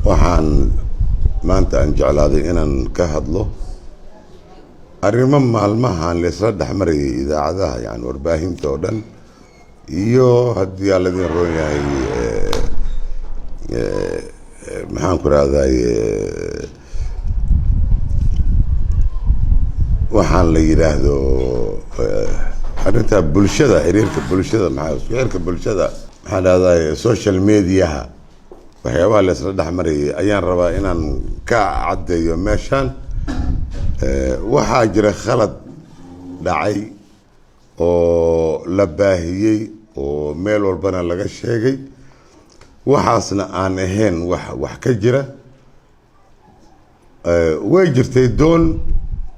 waxaan maanta aan jeclaaday inaan ka hadlo arrimo maalmahan la isla dhaxmarayay idaacadaha yani warbaahinta oo dhan iyo haddii aan ladin roon yahay maxaan ku raahday waxaan la yiraahdo arrinta bulshada xiriirka bulshada xiriirka bulshada maxaan raahday social media waxyaabaha la isla dhaxmarayay ayaan rabaa inaan ka caddeeyo meeshaan waxaa jira khalad dhacay oo la baahiyey oo meel walbana laga sheegay waxaasna aan ahayn wax ka jira way jirtay doon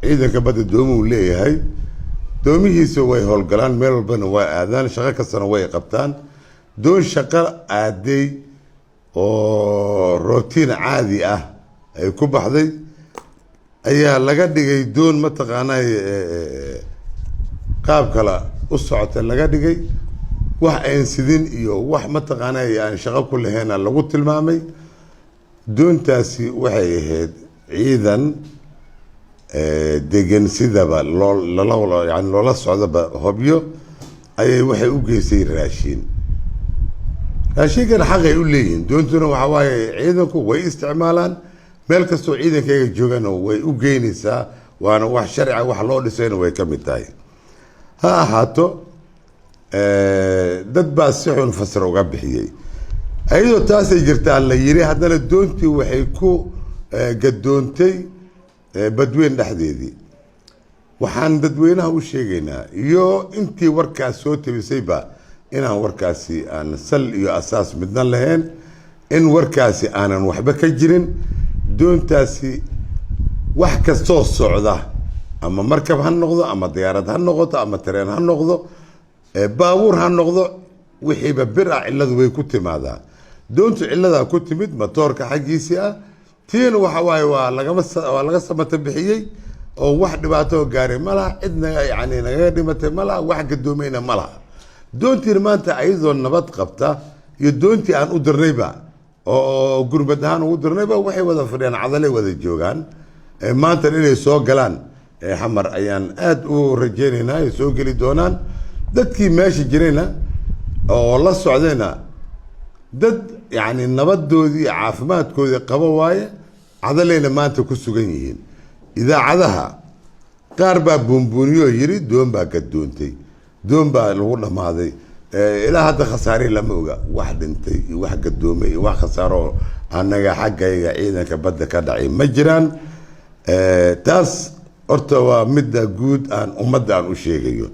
ciidanka badda doomuu leeyahay doomihiisa way howlgalaan meel walbana waa aadaan shaqo kastana way qabtaan doon shaqo aaday oo rotiin caadi ah ay ku baxday ayaa laga dhigay doon mataqaanaa qaab kale u socota laga dhigay wax aan sidin iyo wax mataqaanaa aan shaqo ku lahayn lagu tilmaamay doontaasi waxay ahayd ciidan degan sidaba loola socdaba hobyo ayay waxay u geysay raashinkana xaqay u leeyihiin doontuna waxa waaye ciidanku way isticmaalaan meel kastoo ciidankayga joogana way u geynaysaa waana wax sharciga wax loo dhisayna way ka mid tahay ha ahaato dad baa si xun fasir uga bixiyey ayadoo taasay jirtaa la yiri haddana doontii waxay ku gadoontay badweyn dhexdeedii waxaan dadweynaha u sheegaynaa iyo intii warkaas soo tabisayba inaan warkaasi aan sal iyo asaas midna lahayn in warkaasi aanan waxba ka jirin doontaasi wax kastoo socda ama markab ha noqdo ama diyaarad ha noqoto ama tareen ha noqdo baabuur ha noqdo wixiiba bir ah cilladu way ku timaadaa doontu cilladaa ku timid matoorka xaggiisii ah tiina waxa waaye waa laga samata bixiyey oo wax dhibaato gaaray ma laha cidna yani nagaga dhimatay ma laha wax gadoomayna ma laha doontiina maanta ayadoo nabad qabta iyo doontii aan u dirnayba oo gurmad ahaan ugu dirnayba waxay wada fadhiyaan cadalay wada joogaan maanta inay soo galaan xamar ayaan aada u rajaynaynaa ay soo geli doonaan dadkii meesha jirayna oo la socdayna dad yani nabadoodii caafimaadkoodii qaba waaye cadalayna maanta ku sugan yihiin idaacadaha qaar baa buunbuuniyo yiri doon baa gadoontay doon baa lagu dhammaaday ilaa hadda khasaare lama oga wax dhintay iyo wax gadoomay iyo wax khasaaro anaga xaggayga ciidanka badda ka dhacay ma jiraan taas horta waa midda guud aan ummadda aan u sheegayo